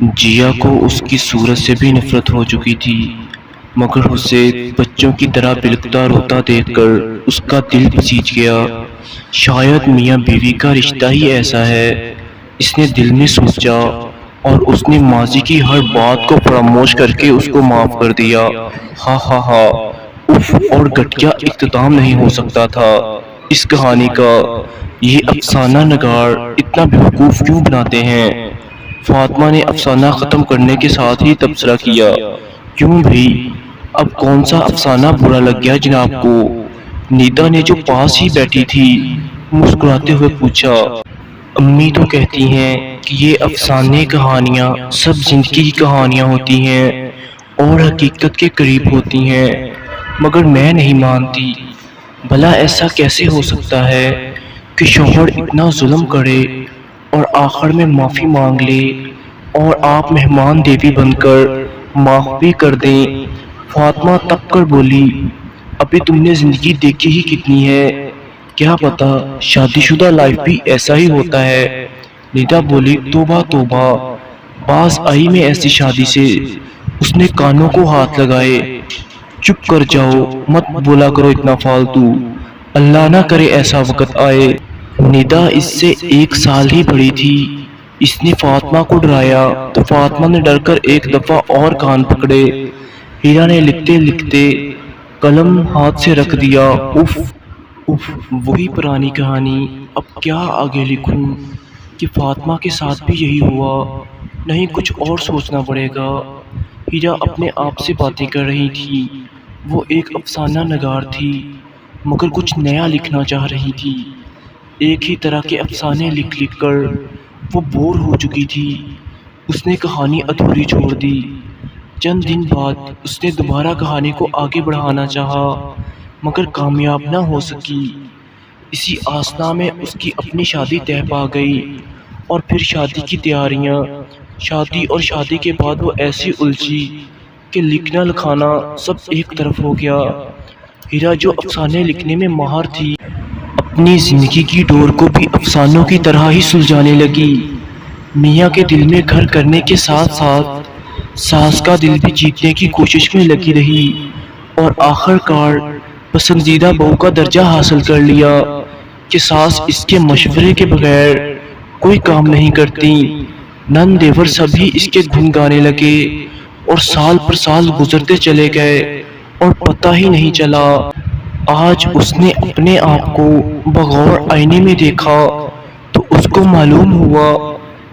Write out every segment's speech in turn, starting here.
جیا کو اس کی صورت سے بھی نفرت ہو چکی تھی، مگر اسے بچوں کی طرح بلکتا روتا دیکھ کر اس کا دل پسیج گیا۔ شاید میاں بیوی کا رشتہ ہی ایسا ہے، اس نے دل میں سوچا، اور اس نے ماضی کی ہر بات کو فراموش کر کے اس کو معاف کر دیا۔ ہا ہا ہا، اف، اور گھٹیا اختتام نہیں ہو سکتا تھا اس کہانی کا۔ یہ افسانہ نگار اتنا بیوقوف کیوں بناتے ہیں؟ فاطمہ نے افسانہ ختم کرنے کے ساتھ ہی تبصرہ کیا، کیوں بھئی، اب کون سا افسانہ برا لگ گیا جناب کو؟ نیتا نے جو پاس ہی بیٹھی تھی مسکراتے ہوئے پوچھا۔ امی تو کہتی ہیں کہ یہ افسانے کہانیاں سب زندگی کی کہانیاں ہوتی ہیں اور حقیقت کے قریب ہوتی ہیں، مگر میں نہیں مانتی۔ بھلا ایسا کیسے ہو سکتا ہے کہ شوہر اتنا ظلم کرے اور آخر میں معافی مانگ لے اور آپ مہمان دیوی بن کر معاف بھی کر دیں؟ فاطمہ تپ کر بولی، ابھی تم نے زندگی دیکھی ہی کتنی ہے، کیا پتا شادی شدہ لائف بھی ایسا ہی ہوتا ہے۔ نیتا بولی، توبہ توبہ، باز آئی میں ایسی شادی سے۔ اس نے کانوں کو ہاتھ لگائے، چپ کر جاؤ، مت بولا کرو اتنا فالتو، اللہ نہ کرے ایسا وقت آئے۔ ندا اس سے 1 سال ہی بڑی تھی۔ اس نے فاطمہ کو ڈرایا تو فاطمہ نے ڈر کر ایک دفعہ اور کان پکڑے۔ ہیرا نے لکھتے لکھتے قلم ہاتھ سے رکھ دیا۔ اف اف، وہی پرانی کہانی، اب کیا آگے لکھوں کہ فاطمہ کے ساتھ بھی یہی ہوا؟ نہیں، کچھ اور سوچنا پڑے گا۔ ہیرا اپنے آپ سے باتیں کر رہی تھی۔ وہ ایک افسانہ نگار تھی، مگر کچھ نیا لکھنا چاہ رہی تھی۔ ایک ہی طرح کے افسانے لکھ لکھ کر وہ بور ہو چکی تھی۔ اس نے کہانی ادھوری چھوڑ دی۔ چند دن بعد اس نے دوبارہ کہانی کو آگے بڑھانا چاہا، مگر کامیاب نہ ہو سکی۔ اسی آسنا میں اس کی اپنی شادی طے پا گئی، اور پھر شادی کی تیاریاں۔ شادی اور شادی کے بعد وہ ایسی الجھی کہ لکھنا لکھانا سب ایک طرف ہو گیا۔ ہیرا جو افسانے لکھنے میں ماہر تھی، اپنی زندگی کی ڈور کو بھی افسانوں کی طرح ہی سلجھانے لگی۔ میاں کے دل میں گھر کرنے کے ساتھ ساتھ ساس کا دل بھی جیتنے کی کوشش میں لگی رہی، اور آخر کار پسندیدہ بہو کا درجہ حاصل کر لیا کہ ساس اس کے مشورے کے بغیر کوئی کام نہیں کرتی۔ نند دیور سبھی اس کے گن گانے لگے، اور سال پر سال گزرتے چلے گئے اور پتہ ہی نہیں چلا۔ آج اس نے اپنے آپ کو بغور آئینے میں دیکھا تو اس کو معلوم ہوا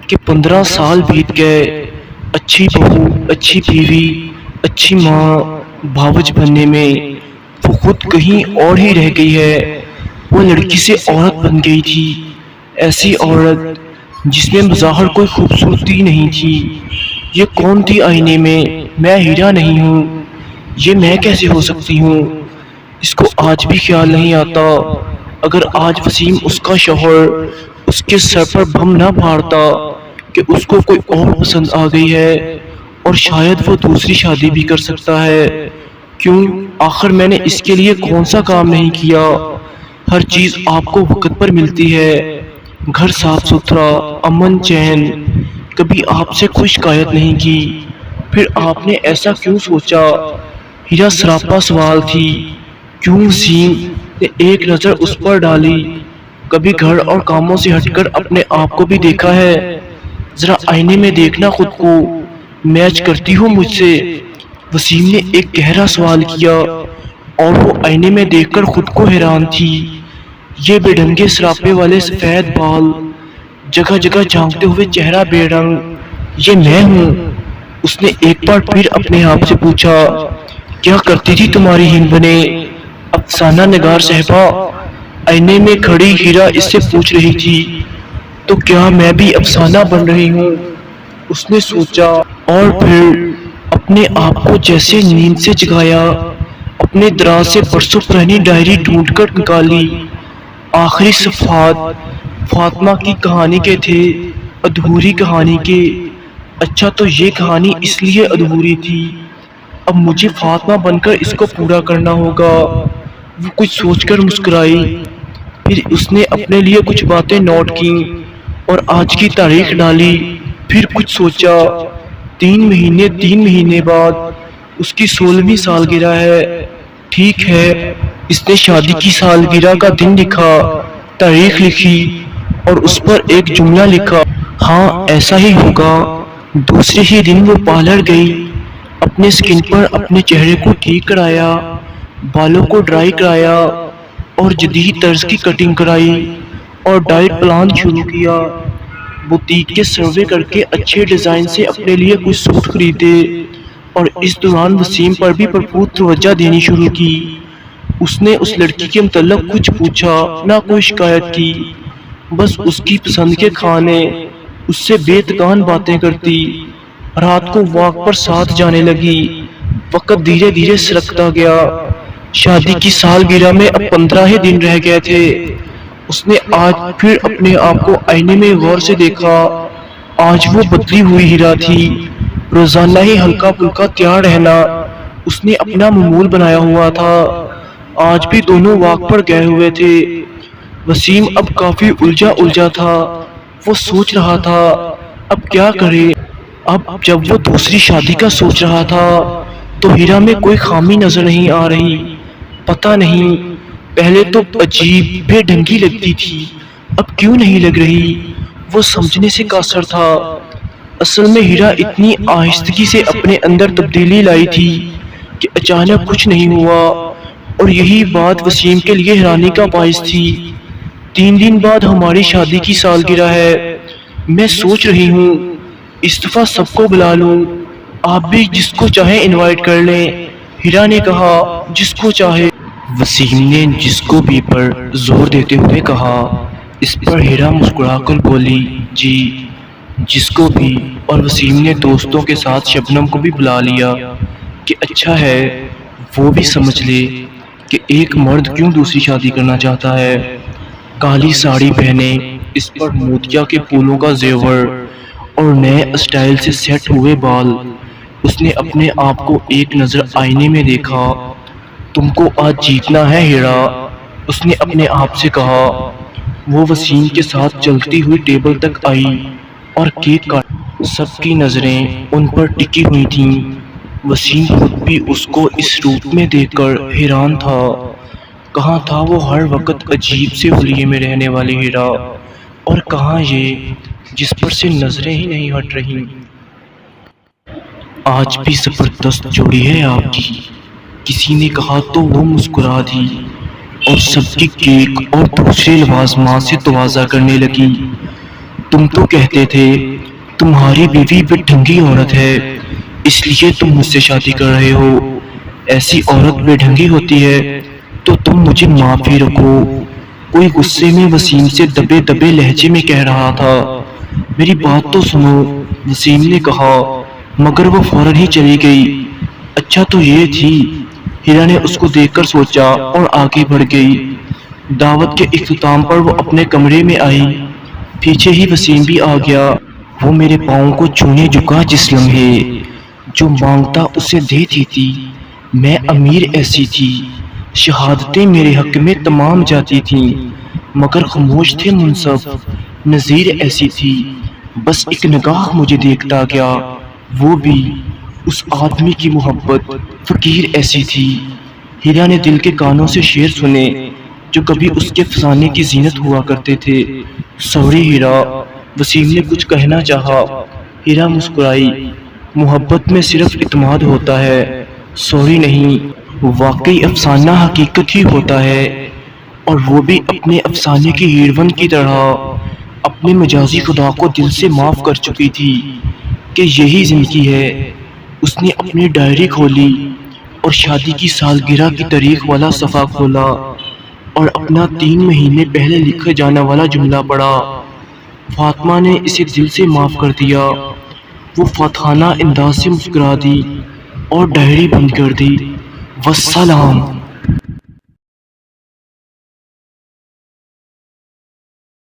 کہ 15 سال بیت گئے۔ اچھی بہو، اچھی بیوی، اچھی ماں، بھاوج بننے میں وہ خود کہیں اور ہی رہ گئی ہے۔ وہ لڑکی سے عورت بن گئی تھی، ایسی عورت جس میں بظاہر کوئی خوبصورتی نہیں تھی۔ یہ کون تھی آئینے میں ہیرا نہیں ہوں، یہ میں کیسے ہو سکتی ہوں؟ اس کو آج بھی خیال نہیں آتا، اگر آج وسیم اس کا شوہر اس کے سر پر بم نہ پھاڑتا کہ اس کو کوئی اور پسند آ گئی ہے، اور شاید وہ دوسری شادی بھی کر سکتا ہے۔ کیوں؟ آخر میں نے اس کے لیے کون سا کام نہیں کیا؟ ہر چیز آپ کو وقت پر ملتی ہے، گھر صاف ستھرا، امن چین، کبھی آپ سے کوئی شکایت نہیں کی، پھر آپ نے ایسا کیوں سوچا؟ ہیرا سراپا سوال تھی۔ کیوں؟ وسیم نے ایک نظر اس پر ڈالی۔ کبھی گھر اور کاموں سے ہٹ کر اپنے آپ کو بھی دیکھا ہے؟ ذرا آئینے میں دیکھنا خود کو، میچ کرتی ہو مجھ سے؟ وسیم نے ایک گہرا سوال کیا، اور وہ آئینے میں دیکھ کر خود کو حیران تھی۔ یہ بے ڈھنگے سراپے والے سفید بال، جگہ جگہ جھانکتے ہوئے چہرہ بے رنگ، یہ میں ہوں؟ اس نے ایک بار پھر اپنے آپ سے پوچھا۔ کیا کرتی تھی تمہاری ہند بنے افسانہ نگار صاحبہ؟ آئینے میں کھڑی ہیرا اس سے پوچھ رہی تھی۔ تو کیا میں بھی افسانہ بن رہی ہوں؟ اس نے سوچا، اور پھر اپنے آپ کو جیسے نیند سے جگایا، اپنے دراز سے برسوں پرانی ڈائری ڈھونڈ کر نکالی۔ آخری صفحات فاطمہ کی کہانی کے تھے، ادھوری کہانی کے۔ اچھا، تو یہ کہانی اس لیے ادھوری تھی، اب مجھے فاطمہ بن کر اس کو پورا کرنا ہوگا۔ وہ کچھ سوچ کر مسکرائی، پھر اس نے اپنے لیے کچھ باتیں نوٹ کیں اور آج کی تاریخ ڈالی۔ پھر کچھ سوچا، 3 مہینے بعد اس کی 16ویں سالگرہ ہے۔ ٹھیک ہے، اس نے شادی کی سالگرہ کا دن لکھا، تاریخ لکھی اور اس پر ایک جملہ لکھا، ہاں ایسا ہی ہوگا۔ دوسرے ہی دن وہ پارلر گئی، اپنے سکن پر اپنے چہرے کو ٹھیک کرایا، بالوں کو ڈرائی کرایا اور جدید طرز کی کٹنگ کرائی اور ڈائٹ پلان شروع کیا۔ بوتیک کے سروے کر کے اچھے ڈیزائن سے اپنے لیے کچھ سوٹ خریدے اور اس دوران وسیم پر بھی بھرپور توجہ دینی شروع کی۔ اس نے اس لڑکی کے متعلق کچھ پوچھا نہ کوئی شکایت کی، بس اس کی پسند کے کھانے، اس سے بے تکان باتیں کرتی، رات کو واک پر ساتھ جانے لگی۔ وقت دھیرے دھیرے سرکتا گیا، شادی کی سالگرہ میں اب 15 ہی دن رہ گئے تھے۔ اس نے آج پھر اپنے آپ کو آئینے میں غور سے دیکھا۔ آج وہ بدلی ہوئی ہیرا تھی، روزانہ ہی ہلکا پھلکا تیار رہنا اس نے اپنا معمول بنایا ہوا تھا۔ آج بھی دونوں واک پر گئے ہوئے تھے۔ وسیم اب کافی الجھا تھا، وہ سوچ رہا تھا اب کیا کرے۔ اب جب وہ دوسری شادی کا سوچ رہا تھا تو ہیرا میں کوئی خامی نظر نہیں آ رہی۔ پتہ نہیں، پہلے تو عجیب بے ڈھنگی لگتی تھی، اب کیوں نہیں لگ رہی، وہ سمجھنے سے قاصر تھا۔ اصل میں ہیرا اتنی آہستگی سے اپنے اندر تبدیلی لائی تھی کہ اچانک کچھ نہیں ہوا، اور یہی بات وسیم کے لیے حیرانی کا باعث تھی۔ 3 دن بعد ہماری شادی کی سالگرہ ہے، میں سوچ رہی ہوں اس دفعہ سب کو بلا لوں، آپ بھی جس کو چاہیں انوائٹ کر لیں۔ ہیرا نے کہا، جس کو چاہے۔ وسیم نے جس کو بھی پر زور دیتے ہوئے کہا۔ اس پر ہیرا مسکرا کر بولی، جی جس کو بھی، اور وسیم نے دوستوں کے ساتھ شبنم کو بھی بلا لیا کہ اچھا ہے وہ بھی سمجھ لے کہ ایک مرد کیوں دوسری شادی کرنا چاہتا ہے۔ کالی ساڑی پہنے، اس پر موتیا کے پھولوں کا زیور اور نئے اسٹائل سے سیٹ ہوئے بال، اس نے اپنے آپ کو ایک نظر آئینے میں دیکھا۔ تم کو آج جیتنا ہے ہیرا، اس نے اپنے آپ سے کہا۔ وہ وسیم کے ساتھ چلتی ہوئی ٹیبل تک آئی اور کیک کاٹا۔ سب کی نظریں ان پر ٹکی ہوئی تھیں۔ وسیم خود بھی اس کو اس روپ میں دیکھ کر حیران تھا۔ کہاں تھا وہ ہر وقت عجیب سے حلیے میں رہنے والی ہیرا، اور کہاں یہ جس پر سے نظریں ہی نہیں ہٹ رہی۔ آج بھی زبردست جوڑی ہے آپ کی، کسی نے کہا تو وہ مسکرا دی اور سب کی کیک اور دوسرے لوازمات سے توازہ کرنے لگی۔ تم تو کہتے تھے تمہاری بیوی بے ڈھنگی عورت ہے، اس لیے تم مجھ سے شادی کر رہے ہو۔ ایسی عورت بے ڈھنگی ہوتی ہے تو تم مجھے معاف ہی رکھو، کوئی غصے میں وسیم سے دبے دبے لہجے میں کہہ رہا تھا۔ میری بات تو سنو، وسیم نے کہا، مگر وہ فوراً ہی چلی گئی۔ اچھا تو یہ تھی، ہیرا نے اس کو دیکھ کر سوچا اور آگے بڑھ گئی۔ دعوت کے اختتام پر وہ اپنے کمرے میں آئی، پیچھے ہی وسیم بھی آ گیا۔ وہ میرے پاؤں کو چھونے جھکا جس لمحے، جو مانگتا اسے دیتی تھی۔ میں امیر ایسی تھی، شہادتیں میرے حق میں تمام جاتی تھیں، مگر خاموش تھے منصف۔ نظیر ایسی تھی، بس ایک نگاہ مجھے دیکھتا گیا، وہ بھی اس آدمی کی محبت۔ فقیر ایسی تھی۔ ہیرا نے دل کے کانوں سے شعر سنے جو کبھی اس کے فسانے کی زینت ہوا کرتے تھے۔ سوری ہیرا، وسیم نے کچھ کہنا چاہا۔ ہیرا مسکرائی، محبت میں صرف اعتماد ہوتا ہے، سوری نہیں۔ واقعی افسانہ حقیقت ہی ہوتا ہے، اور وہ بھی اپنے افسانے کی ہیروین کی طرح اپنے مجازی خدا کو دل سے معاف کر چکی تھی کہ یہی زندگی ہے۔ اس نے اپنی ڈائری کھولی اور شادی کی سالگرہ کی تاریخ والا صفحہ کھولا اور اپنا 3 مہینے پہلے لکھا جانے والا جملہ پڑھا۔ فاطمہ نے اسے دل سے معاف کر دیا۔ وہ فاتحانہ انداز سے مسکرا دی اور ڈائری بند کر دی۔ والسلام۔